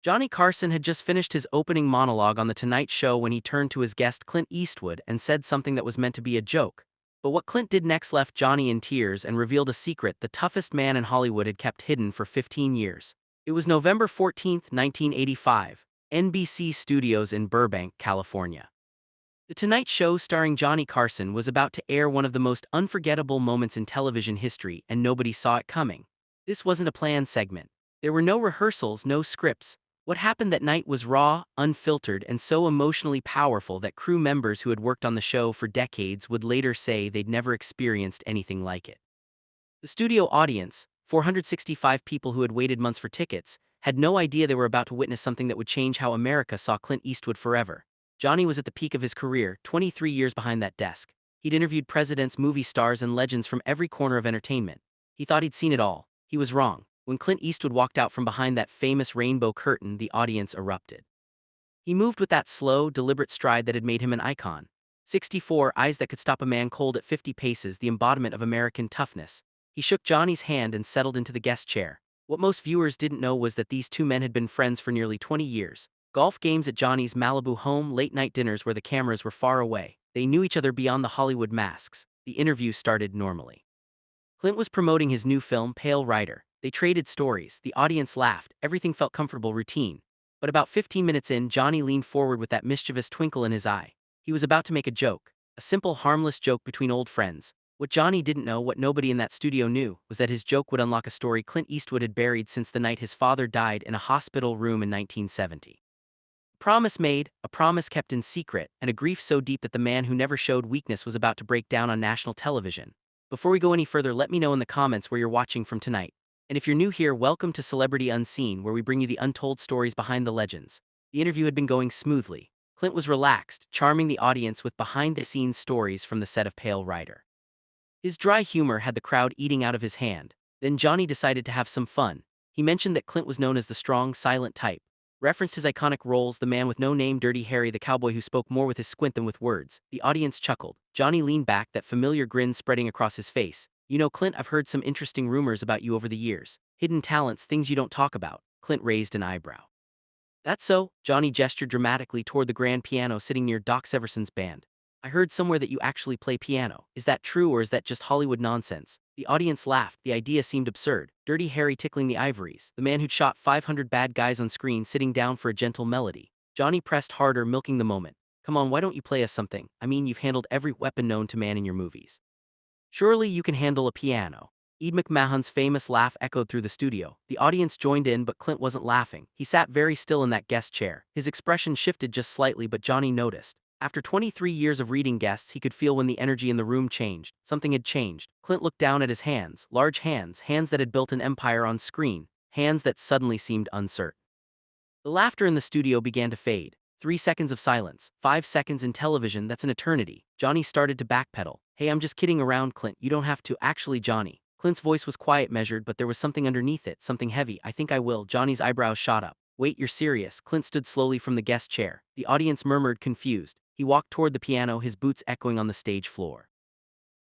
Johnny Carson had just finished his opening monologue on The Tonight Show when he turned to his guest Clint Eastwood and said something that was meant to be a joke. But what Clint did next left Johnny in tears and revealed a secret the toughest man in Hollywood had kept hidden for 15 years. It was November 14, 1985, NBC Studios in Burbank, California. The Tonight Show starring Johnny Carson was about to air one of the most unforgettable moments in television history, and nobody saw it coming. This wasn't a planned segment. There were no rehearsals, no scripts. What happened that night was raw, unfiltered, and so emotionally powerful that crew members who had worked on the show for decades would later say they'd never experienced anything like it. The studio audience, 465 people who had waited months for tickets, had no idea they were about to witness something that would change how America saw Clint Eastwood forever. Johnny was at the peak of his career, 23 years behind that desk. He'd interviewed presidents, movie stars, and legends from every corner of entertainment. He thought he'd seen it all. He was wrong. When Clint Eastwood walked out from behind that famous rainbow curtain, the audience erupted. He moved with that slow, deliberate stride that had made him an icon. 64 eyes that could stop a man cold at 50 paces, the embodiment of American toughness. He shook Johnny's hand and settled into the guest chair. What most viewers didn't know was that these two men had been friends for nearly 20 years. Golf games at Johnny's Malibu home, late-night dinners where the cameras were far away. They knew each other beyond the Hollywood masks. The interview started normally. Clint was promoting his new film, Pale Rider. They traded stories, the audience laughed, everything felt comfortable, routine. But about 15 minutes in, Johnny leaned forward with that mischievous twinkle in his eye. He was about to make a joke, a simple, harmless joke between old friends. What Johnny didn't know, what nobody in that studio knew, was that his joke would unlock a story Clint Eastwood had buried since the night his father died in a hospital room in 1970. A promise made, a promise kept in secret, and a grief so deep that the man who never showed weakness was about to break down on national television. Before we go any further, let me know in the comments where you're watching from tonight. And if you're new here, welcome to Celebrity Unseen, where we bring you the untold stories behind the legends. The interview had been going smoothly. Clint was relaxed, charming the audience with behind-the-scenes stories from the set of Pale Rider. His dry humor had the crowd eating out of his hand. Then Johnny decided to have some fun. He mentioned that Clint was known as the strong, silent type, referenced his iconic roles, the man with no name, Dirty Harry, the cowboy who spoke more with his squint than with words. The audience chuckled. Johnny leaned back, that familiar grin spreading across his face. You know, Clint, I've heard some interesting rumors about you over the years. Hidden talents, things you don't talk about. Clint raised an eyebrow. That's so. Johnny gestured dramatically toward the grand piano sitting near Doc Severson's band. I heard somewhere that you actually play piano. Is that true, or is that just Hollywood nonsense? The audience laughed. The idea seemed absurd. Dirty Harry tickling the ivories, the man who'd shot 500 bad guys on screen sitting down for a gentle melody. Johnny pressed harder, milking the moment. Come on, why don't you play us something? I mean, you've handled every weapon known to man in your movies. Surely you can handle a piano. Ed McMahon's famous laugh echoed through the studio. The audience joined in, but Clint wasn't laughing. He sat very still in that guest chair. His expression shifted just slightly, but Johnny noticed. After 23 years of reading guests, he could feel when the energy in the room changed. Something had changed. Clint looked down at his hands, large hands, hands that had built an empire on screen, hands that suddenly seemed uncertain. The laughter in the studio began to fade. 3 seconds of silence, 5 seconds in television, that's an eternity. Johnny started to backpedal. Hey, I'm just kidding around, Clint, you don't have to. Actually, Johnny. Clint's voice was quiet, measured, but there was something underneath it, something heavy. I think I will. Johnny's eyebrows shot up. Wait, you're serious? Clint stood slowly from the guest chair. The audience murmured, confused. He walked toward the piano, his boots echoing on the stage floor.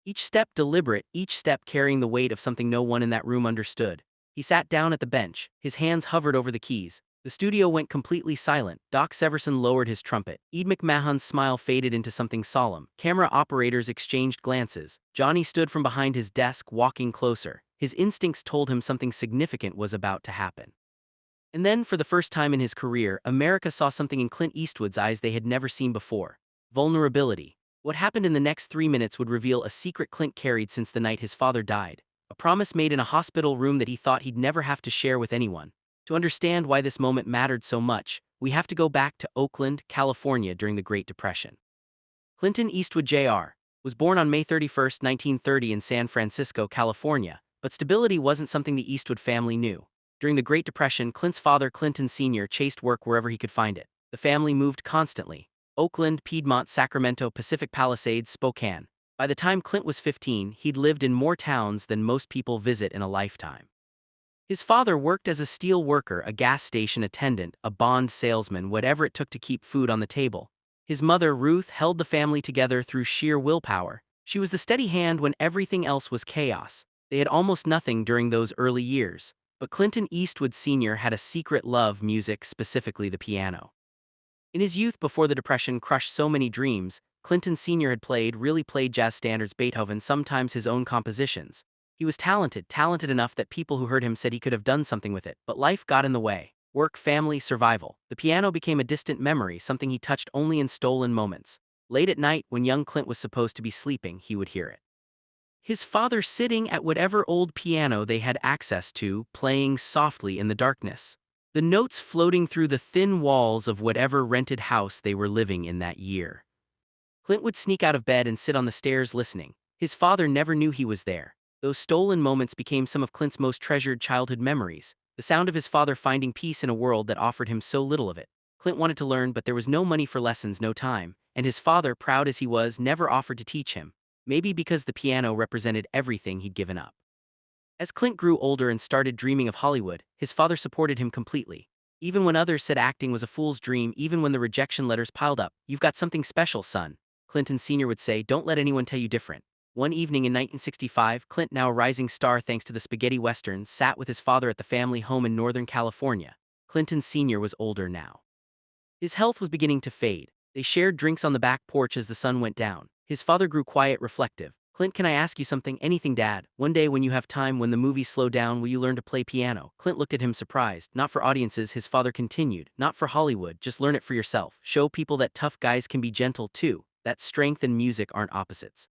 Each step deliberate, each step carrying the weight of something no one in that room understood. He sat down at the bench. His hands hovered over the keys. The studio went completely silent. Doc Severson lowered his trumpet. Ed McMahon's smile faded into something solemn. Camera operators exchanged glances. Johnny stood from behind his desk, walking closer. His instincts told him something significant was about to happen. And then, for the first time in his career, America saw something in Clint Eastwood's eyes they had never seen before. Vulnerability. What happened in the next 3 minutes would reveal a secret Clint carried since the night his father died. A promise made in a hospital room that he thought he'd never have to share with anyone. To understand why this moment mattered so much, we have to go back to Oakland, California during the Great Depression. Clinton Eastwood Jr. was born on May 31, 1930 in San Francisco, California, but stability wasn't something the Eastwood family knew. During the Great Depression, Clint's father, Clinton Sr., chased work wherever he could find it. The family moved constantly. Oakland, Piedmont, Sacramento, Pacific Palisades, Spokane. By the time Clint was 15, he'd lived in more towns than most people visit in a lifetime. His father worked as a steel worker, a gas station attendant, a bond salesman, whatever it took to keep food on the table. His mother, Ruth, held the family together through sheer willpower. She was the steady hand when everything else was chaos. They had almost nothing during those early years. But Clinton Eastwood Sr. had a secret love music, specifically the piano. In his youth before the Depression crushed so many dreams, Clinton Sr. had really played jazz standards, Beethoven, sometimes his own compositions. He was talented enough that people who heard him said he could have done something with it, but life got in the way. Work, family, survival. The piano became a distant memory, something he touched only in stolen moments. Late at night, when young Clint was supposed to be sleeping, he would hear it. His father sitting at whatever old piano they had access to, playing softly in the darkness. The notes floating through the thin walls of whatever rented house they were living in that year. Clint would sneak out of bed and sit on the stairs listening. His father never knew he was there. Those stolen moments became some of Clint's most treasured childhood memories, the sound of his father finding peace in a world that offered him so little of it. Clint wanted to learn, but there was no money for lessons, no time, and his father, proud as he was, never offered to teach him, maybe because the piano represented everything he'd given up. As Clint grew older and started dreaming of Hollywood, his father supported him completely. Even when others said acting was a fool's dream, even when the rejection letters piled up, "You've got something special, son," Clinton Sr. would say, "Don't let anyone tell you different." One evening in 1965, Clint, now a rising star thanks to the spaghetti westerns, sat with his father at the family home in Northern California. Clinton Sr. was older now. His health was beginning to fade. They shared drinks on the back porch as the sun went down. His father grew quiet, reflective. "Clint, can I ask you something?" "Anything, Dad. One day when you have time, when the movies slow down, will you learn to play piano?" Clint looked at him surprised. "Not for audiences," his father continued. "Not for Hollywood, just learn it for yourself. Show people that tough guys can be gentle too, that strength and music aren't opposites."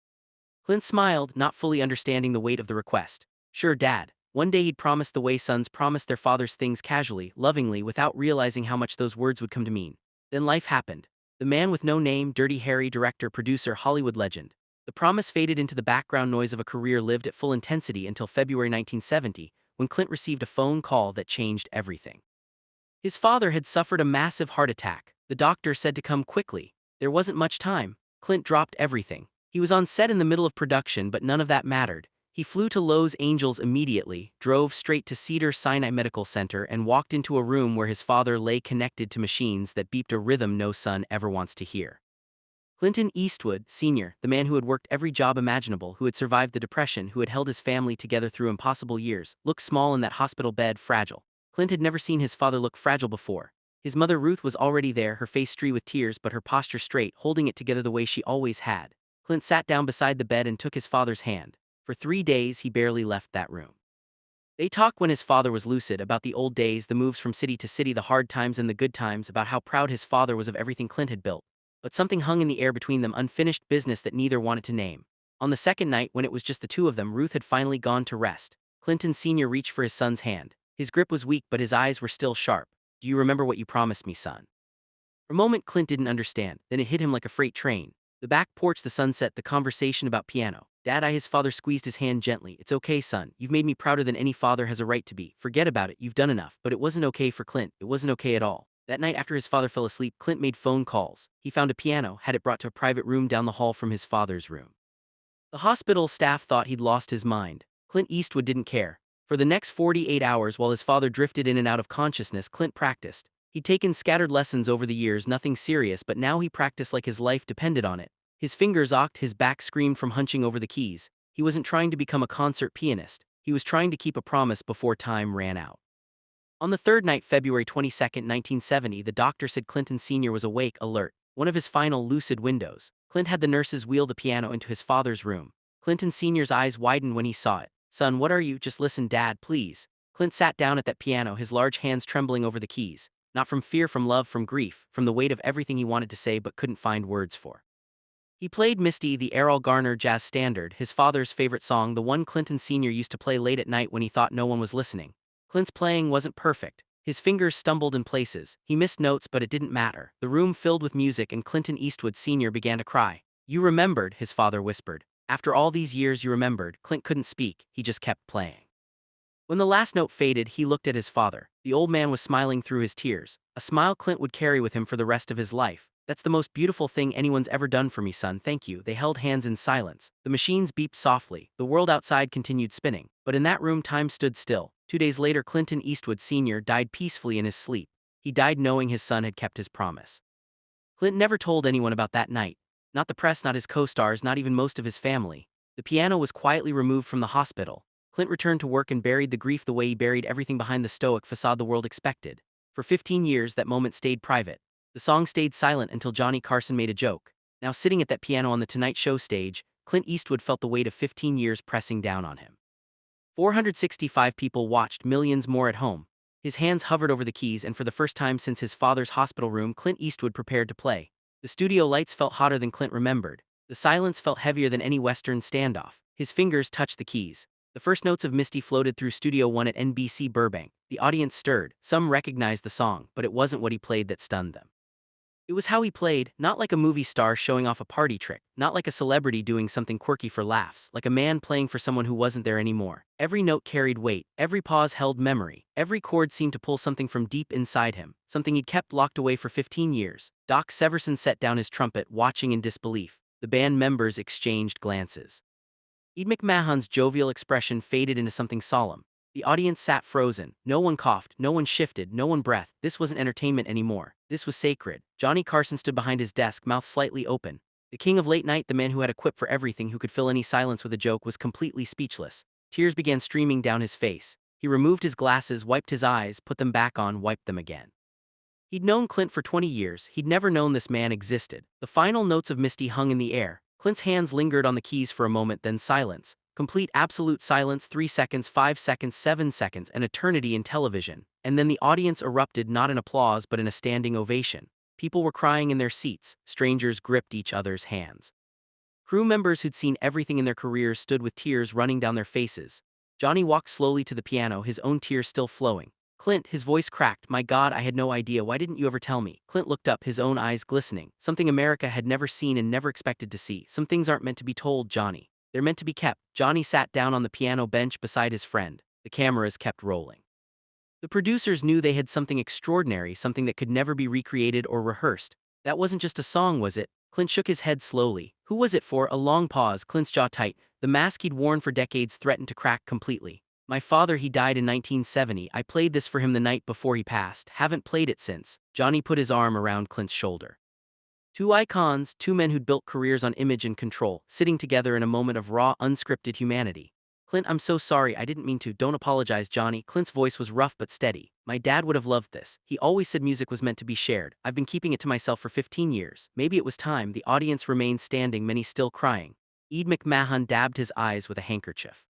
Clint smiled, not fully understanding the weight of the request. "Sure, Dad." One day he'd promised the way sons promised their fathers things, casually, lovingly, without realizing how much those words would come to mean. Then life happened. The man with no name, Dirty Harry, director, producer, Hollywood legend. The promise faded into the background noise of a career lived at full intensity until February 1970, when Clint received a phone call that changed everything. His father had suffered a massive heart attack. The doctor said to come quickly. There wasn't much time. Clint dropped everything. He was on set in the middle of production, but none of that mattered. He flew to Los Angeles immediately, drove straight to Cedars-Sinai Medical Center, and walked into a room where his father lay connected to machines that beeped a rhythm no son ever wants to hear. Clinton Eastwood, Sr., the man who had worked every job imaginable, who had survived the Depression, who had held his family together through impossible years, looked small in that hospital bed, fragile. Clint had never seen his father look fragile before. His mother Ruth was already there, her face streaked with tears but her posture straight, holding it together the way she always had. Clint sat down beside the bed and took his father's hand. For 3 days he barely left that room. They talked when his father was lucid about the old days, the moves from city to city, the hard times and the good times, about how proud his father was of everything Clint had built. But something hung in the air between them, unfinished business that neither wanted to name. On the second night, when it was just the two of them, Ruth had finally gone to rest. Clinton Sr. reached for his son's hand. His grip was weak, but his eyes were still sharp. "Do you remember what you promised me, son?" For a moment Clint didn't understand, then it hit him like a freight train. The back porch, the sunset, the conversation about piano. "Dad," his father squeezed his hand gently. "It's okay, son. You've made me prouder than any father has a right to be. Forget about it, you've done enough." But it wasn't okay for Clint. It wasn't okay at all. That night after his father fell asleep, Clint made phone calls. He found a piano, had it brought to a private room down the hall from his father's room. The hospital staff thought he'd lost his mind. Clint Eastwood didn't care. For the next 48 hours while his father drifted in and out of consciousness, Clint practiced. He'd taken scattered lessons over the years, nothing serious, but now he practiced like his life depended on it. His fingers ached, his back screamed from hunching over the keys. He wasn't trying to become a concert pianist. He was trying to keep a promise before time ran out. On the third night, February 22, 1970, the doctor said Clinton Sr. was awake, alert, one of his final lucid windows. Clint had the nurses wheel the piano into his father's room. Clinton Sr.'s eyes widened when he saw it. "Son, what are you?" "Just listen, Dad, please." Clint sat down at that piano, his large hands trembling over the keys. Not from fear, from love, from grief, from the weight of everything he wanted to say but couldn't find words for. He played Misty, the Errol Garner jazz standard, his father's favorite song, the one Clinton Sr. used to play late at night when he thought no one was listening. Clint's playing wasn't perfect. His fingers stumbled in places. He missed notes, but it didn't matter. The room filled with music and Clinton Eastwood Sr. began to cry. "You remembered," his father whispered. "After all these years you remembered." Clint couldn't speak, he just kept playing. When the last note faded, he looked at his father. The old man was smiling through his tears, a smile Clint would carry with him for the rest of his life. "That's the most beautiful thing anyone's ever done for me, son, thank you." They held hands in silence. The machines beeped softly. The world outside continued spinning. But in that room time stood still. 2 days later, Clinton Eastwood Sr. died peacefully in his sleep. He died knowing his son had kept his promise. Clint never told anyone about that night. Not the press, not his co-stars, not even most of his family. The piano was quietly removed from the hospital. Clint returned to work and buried the grief the way he buried everything behind the stoic facade the world expected. For 15 years, that moment stayed private. The song stayed silent until Johnny Carson made a joke. Now sitting at that piano on the Tonight Show stage, Clint Eastwood felt the weight of 15 years pressing down on him. 465 people watched, millions more at home. His hands hovered over the keys, and for the first time since his father's hospital room, Clint Eastwood prepared to play. The studio lights felt hotter than Clint remembered. The silence felt heavier than any Western standoff. His fingers touched the keys. The first notes of Misty floated through Studio One at NBC Burbank. The audience stirred. Some recognized the song, but it wasn't what he played that stunned them. It was how he played, not like a movie star showing off a party trick, not like a celebrity doing something quirky for laughs, like a man playing for someone who wasn't there anymore. Every note carried weight, every pause held memory, every chord seemed to pull something from deep inside him, something he'd kept locked away for 15 years. Doc Severson set down his trumpet, watching in disbelief. The band members exchanged glances. Ed McMahon's jovial expression faded into something solemn. The audience sat frozen. No one coughed, no one shifted, no one breathed. This wasn't entertainment anymore. This was sacred. Johnny Carson stood behind his desk, mouth slightly open. The king of late night, the man who had a quip for everything, who could fill any silence with a joke, was completely speechless. Tears began streaming down his face. He removed his glasses, wiped his eyes, put them back on, wiped them again. He'd known Clint for 20 years. He'd never known this man existed. The final notes of Misty hung in the air. Clint's hands lingered on the keys for a moment, then silence. Complete absolute silence, 3 seconds, 5 seconds, 7 seconds, an eternity in television. And then the audience erupted, not in applause but in a standing ovation. People were crying in their seats. Strangers gripped each other's hands. Crew members who'd seen everything in their careers stood with tears running down their faces. Johnny walked slowly to the piano, his own tears still flowing. "Clint," his voice cracked, "my God, I had no idea. Why didn't you ever tell me?" Clint looked up, his own eyes glistening. "Something America had never seen and never expected to see. Some things aren't meant to be told, Johnny. They're meant to be kept." Johnny sat down on the piano bench beside his friend. The cameras kept rolling. The producers knew they had something extraordinary, something that could never be recreated or rehearsed. That wasn't just a song, was it? Clint shook his head slowly. Who was it for? A long pause, Clint's jaw tight. The mask he'd worn for decades threatened to crack completely. "My father, he died in 1970. I played this for him the night before he passed. Haven't played it since." Johnny put his arm around Clint's shoulder. Two icons, two men who'd built careers on image and control, sitting together in a moment of raw, unscripted humanity. "Clint, I'm so sorry, I didn't mean to." "Don't apologize, Johnny." Clint's voice was rough but steady. "My dad would have loved this. He always said music was meant to be shared. I've been keeping it to myself for 15 years. Maybe it was time." The audience remained standing, many still crying. Ed McMahon dabbed his eyes with a handkerchief.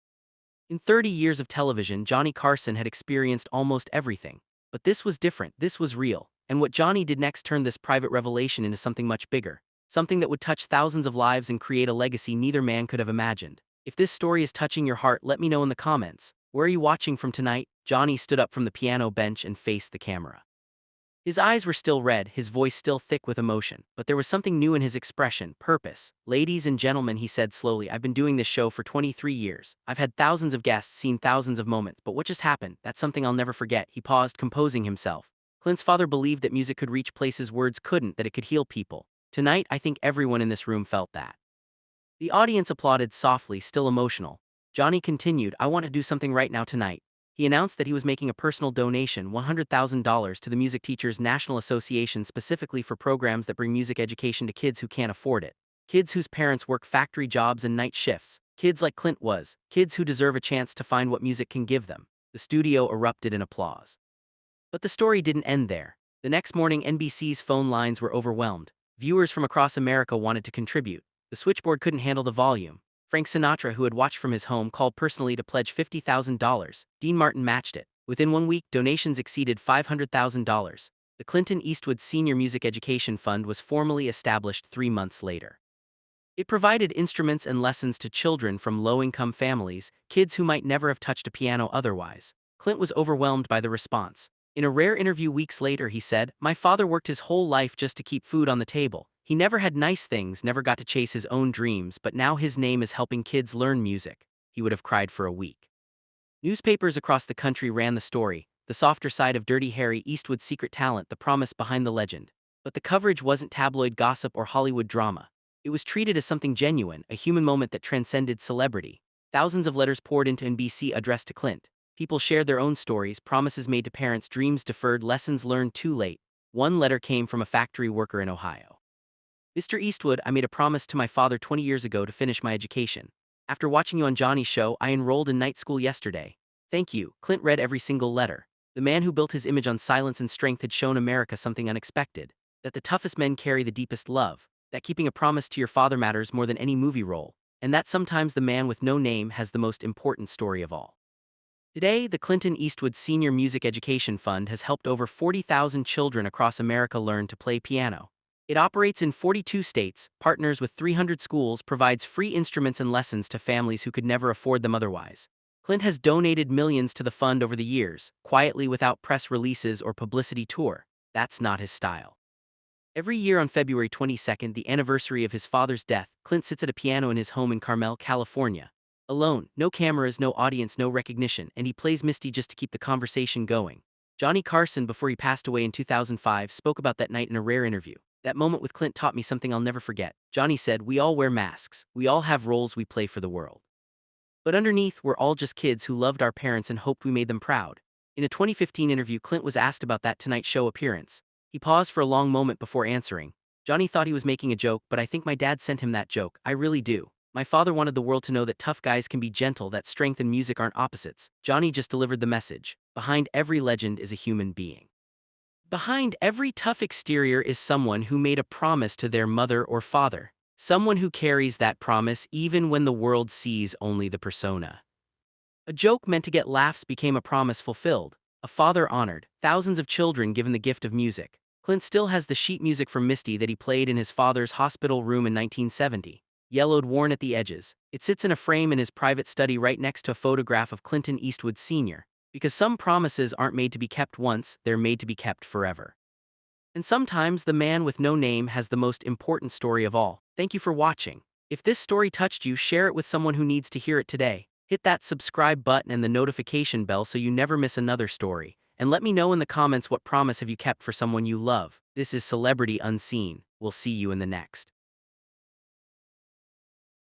In 30 years of television, Johnny Carson had experienced almost everything. But this was different, this was real. And what Johnny did next turned this private revelation into something much bigger. Something that would touch thousands of lives and create a legacy neither man could have imagined. If this story is touching your heart, let me know in the comments. Where are you watching from tonight? Johnny stood up from the piano bench and faced the camera. His eyes were still red, his voice still thick with emotion, but there was something new in his expression, purpose. "Ladies and gentlemen," he said slowly, "I've been doing this show for 23 years. I've had thousands of guests, seen thousands of moments, but what just happened, that's something I'll never forget." He paused, composing himself. Clint's father believed that music could reach places words couldn't, that it could heal people. Tonight, I think everyone in this room felt that. The audience applauded softly, still emotional. Johnny continued, "I want to do something right now tonight." He announced that he was making a personal donation, $100,000, to the Music Teachers National Association, specifically for programs that bring music education to kids who can't afford it. Kids whose parents work factory jobs and night shifts. Kids like Clint was. Kids who deserve a chance to find what music can give them. The studio erupted in applause. But the story didn't end there. The next morning, NBC's phone lines were overwhelmed. Viewers from across America wanted to contribute. The switchboard couldn't handle the volume. Frank Sinatra, who had watched from his home, called personally to pledge $50,000. Dean Martin matched it. Within 1 week, donations exceeded $500,000. The Clint Eastwood Senior Music Education Fund was formally established 3 months later. It provided instruments and lessons to children from low-income families, kids who might never have touched a piano otherwise. Clint was overwhelmed by the response. In a rare interview weeks later, he said, "My father worked his whole life just to keep food on the table. He never had nice things, never got to chase his own dreams, but now his name is helping kids learn music." He would have cried for a week. Newspapers across the country ran the story, the softer side of Dirty Harry Eastwood's secret talent, the promise behind the legend. But the coverage wasn't tabloid gossip or Hollywood drama. It was treated as something genuine, a human moment that transcended celebrity. Thousands of letters poured into NBC addressed to Clint. People shared their own stories, promises made to parents, dreams deferred, lessons learned too late. One letter came from a factory worker in Ohio. "Mr. Eastwood, I made a promise to my father 20 years ago to finish my education. After watching you on Johnny's show, I enrolled in night school yesterday. Thank you. Clint read every single letter. The man who built his image on silence and strength had shown America something unexpected. That the toughest men carry the deepest love. That keeping a promise to your father matters more than any movie role. And that sometimes the man with no name has the most important story of all. Today, the Clint Eastwood Senior Music Education Fund has helped over 40,000 children across America learn to play piano. It operates in 42 states, partners with 300 schools, provides free instruments and lessons to families who could never afford them otherwise. Clint has donated millions to the fund over the years, quietly without press releases or publicity tour. That's not his style. Every year on February 22nd, the anniversary of his father's death, Clint sits at a piano in his home in Carmel, California. Alone, no cameras, no audience, no recognition, and he plays Misty just to keep the conversation going. Johnny Carson, before he passed away in 2005, spoke about that night in a rare interview. That moment with Clint taught me something I'll never forget. Johnny said, "We all wear masks. We all have roles we play for the world. But underneath, we're all just kids who loved our parents and hoped we made them proud." In a 2015 interview, Clint was asked about that Tonight Show appearance. He paused for a long moment before answering. "Johnny thought he was making a joke, but I think my dad sent him that joke. I really do. My father wanted the world to know that tough guys can be gentle, that strength and music aren't opposites." Johnny just delivered the message. Behind every legend is a human being. Behind every tough exterior is someone who made a promise to their mother or father. Someone who carries that promise even when the world sees only the persona. A joke meant to get laughs became a promise fulfilled. A father honored, thousands of children given the gift of music. Clint still has the sheet music from Misty that he played in his father's hospital room in 1970. Yellowed, worn at the edges. It sits in a frame in his private study right next to a photograph of Clint Eastwood Sr. Because some promises aren't made to be kept once, they're made to be kept forever. And sometimes the man with no name has the most important story of all. Thank you for watching. If this story touched you, share it with someone who needs to hear it today. Hit that subscribe button and the notification bell so you never miss another story. And let me know in the comments what promise have you kept for someone you love. This is Celebrity Unseen. We'll see you in the next.